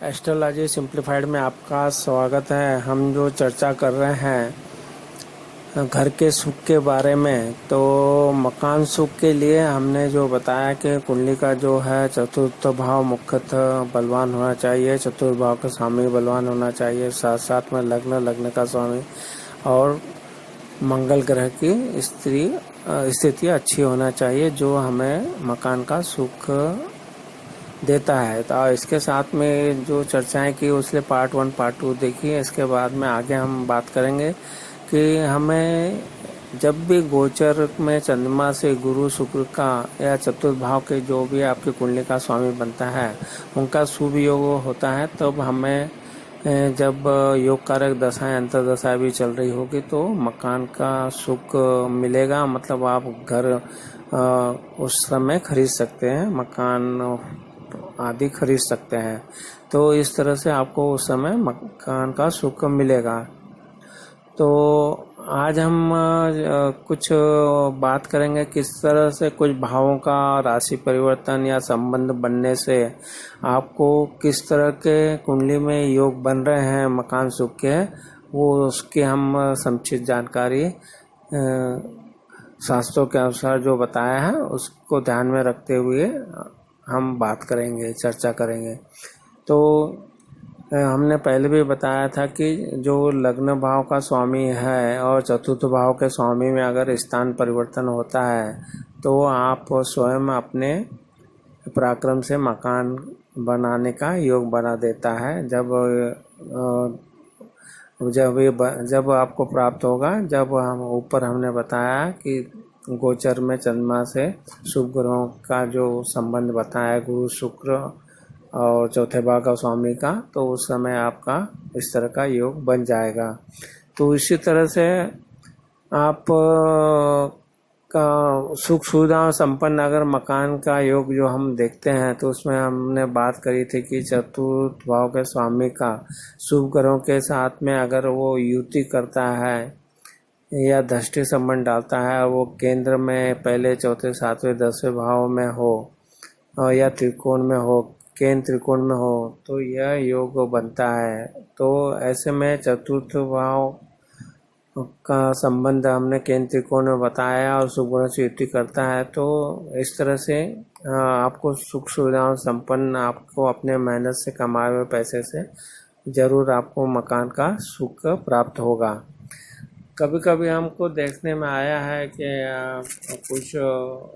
Astrology simplified में आपका स्वागत है। हम जो चर्चा कर रहे हैं घर के सुख के बारे में, तो मकान सुख के लिए हमने जो बताया कि कुंडली का जो है चतुर्थ भाव मुख्यतः बलवान होना चाहिए, चतुर्थ भाव का स्वामी बलवान होना चाहिए, साथ साथ में लग्न का स्वामी और मंगल ग्रह की स्थिति अच्छी होना चाहिए, जो हमें मकान का सुख देता है। तो इसके साथ में जो चर्चाएं की उसके पार्ट 1 पार्ट 2 देखिए। इसके बाद में आगे हम बात करेंगे कि हमें जब भी गोचर में चंद्रमा से गुरु शुक्र का या चतुर्थ भाव के जो भी आपकी कुंडली का स्वामी बनता है उनका शुभ योग होता है, तब हमें जब योग कारक दशाएं अंतर दशाएं भी चल रही होगी तो मकान का सुख मिलेगा। मतलब आप घर उस समय खरीद सकते हैं, मकान आदि खरीद सकते हैं। तो इस तरह से आपको उस समय मकान का सुख मिलेगा। तो आज हम कुछ बात करेंगे किस तरह से कुछ भावों का राशि परिवर्तन या संबंध बनने से आपको किस तरह के कुंडली में योग बन रहे हैं मकान सुख के, वो उसकी हम संक्षिप्त जानकारी शास्त्रों के अनुसार जो बताया है उसको ध्यान में रखते हुए हम बात करेंगे, चर्चा करेंगे। तो हमने पहले भी बताया था कि जो लग्न भाव का स्वामी है और चतुर्थ भाव के स्वामी में अगर स्थान परिवर्तन होता है तो आप स्वयं अपने पराक्रम से मकान बनाने का योग बना देता है। जब आपको प्राप्त होगा, जब हम ऊपर हमने बताया कि गोचर में चंद्रमा से शुभ ग्रहों का जो संबंध बताया, गुरु शुक्र और चौथे भाव का स्वामी का, तो उस समय आपका इस तरह का योग बन जाएगा। तो इसी तरह से आप का सुख सुविधा संपन्न अगर मकान का योग जो हम देखते हैं तो उसमें हमने बात करी थी कि चतुर्थ भाव के स्वामी का शुभ ग्रहों के साथ में अगर वो युति करता है या दृष्टि संबंध डालता है, वो केंद्र में पहले चौथे सातवें 10वें भाव में हो और या त्रिकोण में हो, केंद्र त्रिकोण में हो, तो यह योग बनता है। तो ऐसे में चतुर्थ भाव का संबंध हमने केंद्र त्रिकोण में बताया और शुभ गुणों से युति करता है। तो इस तरह से आपको सुख सुविधाओं संपन्न, आपको अपने मेहनत से कमाए हुए पैसे से जरूर आपको मकान का सुख प्राप्त होगा। कभी कभी हमको देखने में आया है कि कुछ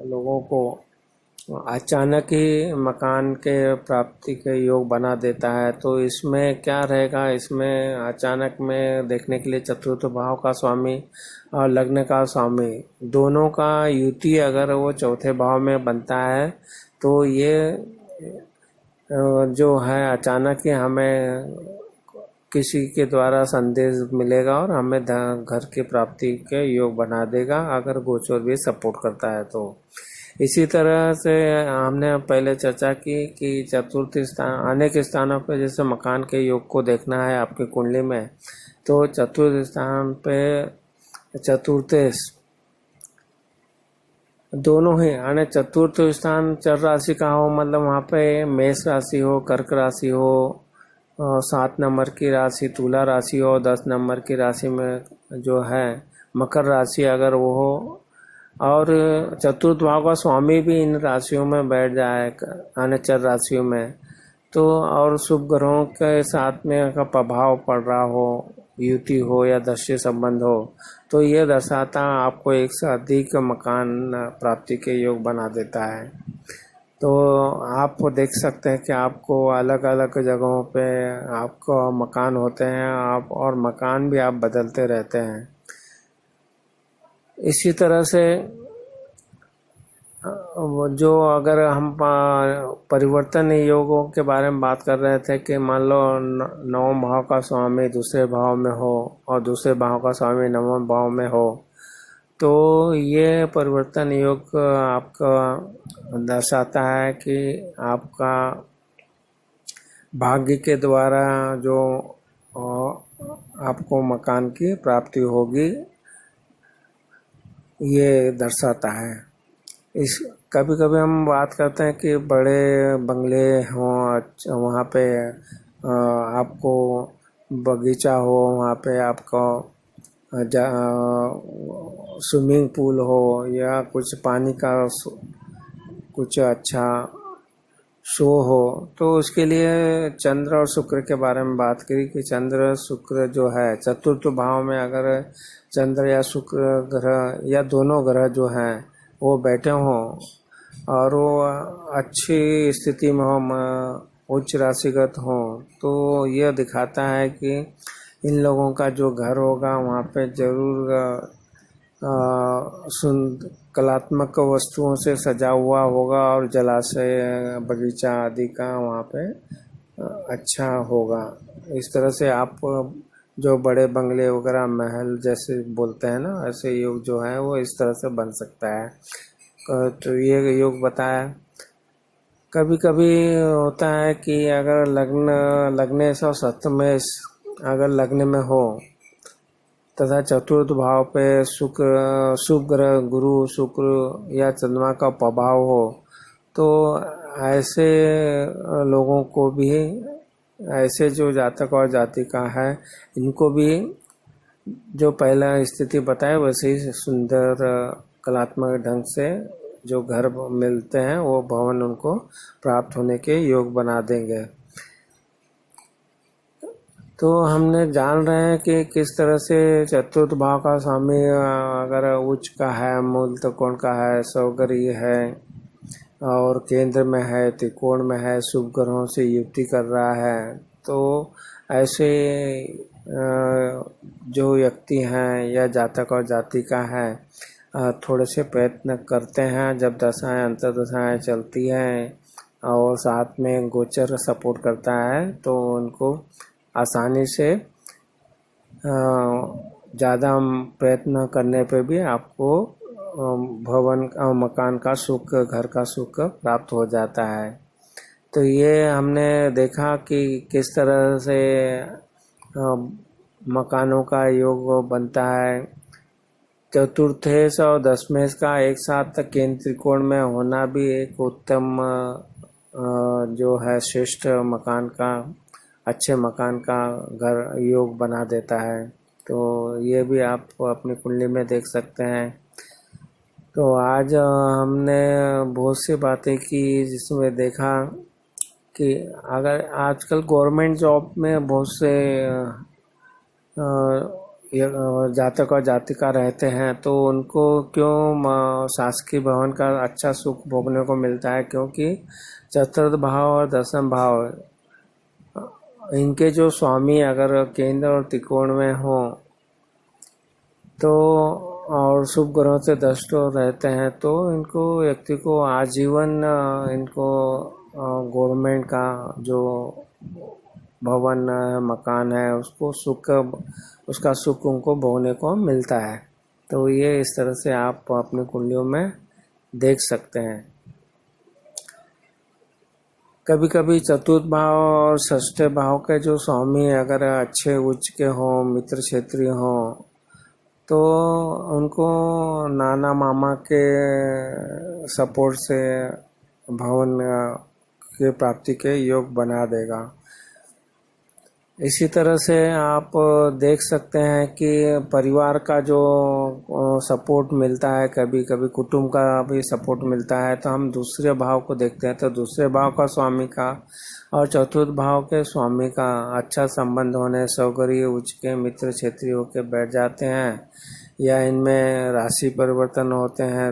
लोगों को अचानक ही मकान के प्राप्ति के योग बना देता है। तो इसमें क्या रहेगा, इसमें अचानक में देखने के लिए चतुर्थ भाव का स्वामी और लग्न का स्वामी दोनों का युति अगर वो चौथे भाव में बनता है तो ये जो है अचानक ही हमें किसी के द्वारा संदेश मिलेगा और हमें घर की प्राप्ति के योग बना देगा, अगर गोचर भी सपोर्ट करता है तो। इसी तरह से हमने पहले चर्चा की कि चतुर्थ स्थान अनेक स्थानों पे जैसे मकान के योग को देखना है आपकी कुंडली में, तो चतुर्थ स्थान पे चतुर्थ दोनों ही यानी चतुर्थ स्थान चर राशि का हो, मतलब वहाँ पे मेष राशि हो, कर्क राशि हो, 7 नंबर की राशि तुला राशि हो, 10 नंबर की राशि में जो है मकर राशि अगर वो हो, और चतुर्थ भाव का स्वामी भी इन राशियों में बैठ जाए यानी चर राशियों में, तो और शुभ ग्रहों के साथ में का प्रभाव पड़ रहा हो, युति हो या दृष्टि संबंध हो, तो ये दर्शाता आपको एक से अधिक मकान प्राप्ति के योग बना देता है। तो आप देख सकते हैं कि आपको अलग अलग जगहों पे आपको मकान होते हैं, आप और मकान भी आप बदलते रहते हैं। इसी तरह से जो अगर हम परिवर्तन योगों के बारे में बात कर रहे थे कि मान लो नवम भाव का स्वामी दूसरे भाव में हो और दूसरे भाव का स्वामी नवम भाव में हो, तो ये परिवर्तन योग आपका दर्शाता है कि आपका भाग्य के द्वारा जो आपको मकान की प्राप्ति होगी, ये दर्शाता है। इस कभी कभी हम बात करते हैं कि बड़े बंगले हों, वहाँ पे आपको बगीचा हो, वहाँ पे आपको स्विमिंग पूल हो या कुछ पानी का कुछ अच्छा शो हो, तो उसके लिए चंद्र और शुक्र के बारे में बात करी कि चंद्र शुक्र जो है चतुर्थ भाव में अगर चंद्र या शुक्र ग्रह या दोनों ग्रह जो हैं वो बैठे हों और वो अच्छी स्थिति में हो, उच्च राशिगत हो, तो यह दिखाता है कि इन लोगों का जो घर होगा वहाँ पे जरूर कलात्मक वस्तुओं से सजा हुआ होगा और जलाशय बगीचा आदि का वहाँ पे अच्छा होगा। इस तरह से आप जो बड़े बंगले वगैरह महल जैसे बोलते हैं ना, ऐसे योग जो है वो इस तरह से बन सकता है। तो ये योग बताया। कभी कभी होता है कि अगर लग्न से सप्तमेश अगर लग्न में हो तथा चतुर्थ भाव पे शुभ ग्रह गुरु शुक्र या चंद्रमा का प्रभाव हो, तो ऐसे लोगों को भी, ऐसे जो जातक और जातिका है, इनको भी जो पहला स्थिति बताए वैसे ही सुंदर कलात्मक ढंग से जो घर मिलते हैं वो भवन उनको प्राप्त होने के योग बना देंगे। तो हमने जान रहे हैं कि किस तरह से चतुर्थ भाव का स्वामी अगर उच्च का है, मूल त्रिकोण का है, सौगर्य है और केंद्र में है, त्रिकोण में है, शुभ ग्रहों से युक्ति कर रहा है, तो ऐसे जो व्यक्ति हैं या जातक और जातिका है थोड़े से प्रयत्न करते हैं, जब दशाएं अंतर्दशाएं चलती हैं और साथ में गोचर सपोर्ट करता है, तो उनको आसानी से ज़्यादा प्रयत्न करने पे भी आपको भवन मकान का सुख, घर का सुख प्राप्त हो जाता है। तो ये हमने देखा कि किस तरह से मकानों का योग बनता है। चतुर्थेश और दशमेश का एक साथ केंद्र त्रिकोण में होना भी एक उत्तम जो है श्रेष्ठ मकान का, अच्छे मकान का घर योग बना देता है। तो ये भी आप अपनी कुंडली में देख सकते हैं। तो आज हमने बहुत सी बातें की जिसमें देखा कि अगर आजकल गवर्नमेंट जॉब में बहुत से जातक और जातिका रहते हैं, तो उनको क्यों शासकीय भवन का अच्छा सुख भोगने को मिलता है, क्योंकि चतुर्थ भाव और दशम भाव इनके जो स्वामी अगर केंद्र और त्रिकोण में हो तो और शुभ ग्रहों से दष्ट रहते हैं, तो इनको व्यक्ति को आजीवन इनको गवर्नमेंट का जो भवन मकान है उसको सुख, उसका सुख उनको भोगने को मिलता है। तो ये इस तरह से आप अपनी कुंडलियों में देख सकते हैं। कभी कभी चतुर्थ भाव और षष्ठ भाव के जो स्वामी अगर अच्छे उच्च के हों, मित्र क्षेत्रीय हों, तो उनको नाना मामा के सपोर्ट से भवन के प्राप्ति के योग बना देगा। इसी तरह से आप देख सकते हैं कि परिवार का जो सपोर्ट मिलता है, कभी कभी कुटुंब का भी सपोर्ट मिलता है, तो हम दूसरे भाव को देखते हैं, तो दूसरे भाव का स्वामी का और चतुर्थ भाव के स्वामी का अच्छा संबंध होने, सौगर्य उच्च के मित्र क्षेत्रीय होकर बैठ जाते हैं, या इनमें राशि परिवर्तन होते हैं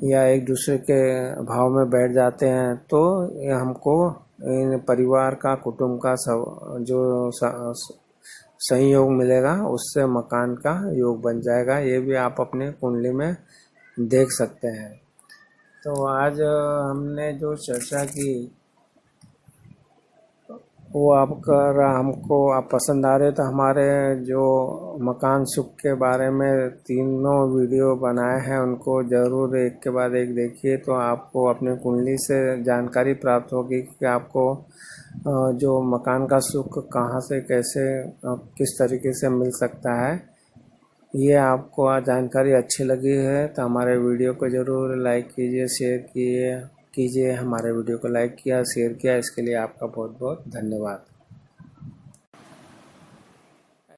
या एक दूसरे के भाव में बैठ जाते हैं, तो ये हमको इन परिवार का, कुटुंब का जो संयोग मिलेगा उससे मकान का योग बन जाएगा। ये भी आप अपने कुंडली में देख सकते हैं। तो आज हमने जो चर्चा की वो अगर हमको आप पसंद आ रहे, तो हमारे जो मकान सुख के बारे में तीनों वीडियो बनाए हैं उनको ज़रूर एक के बाद एक देखिए, तो आपको अपने कुंडली से जानकारी प्राप्त होगी कि आपको जो मकान का सुख कहाँ से, कैसे, किस तरीके से मिल सकता है। ये आपको जानकारी अच्छी लगी है तो हमारे वीडियो को ज़रूर लाइक कीजिए, शेयर कीजिए। हमारे वीडियो को लाइक किया, शेयर किया, इसके लिए आपका बहुत बहुत धन्यवाद।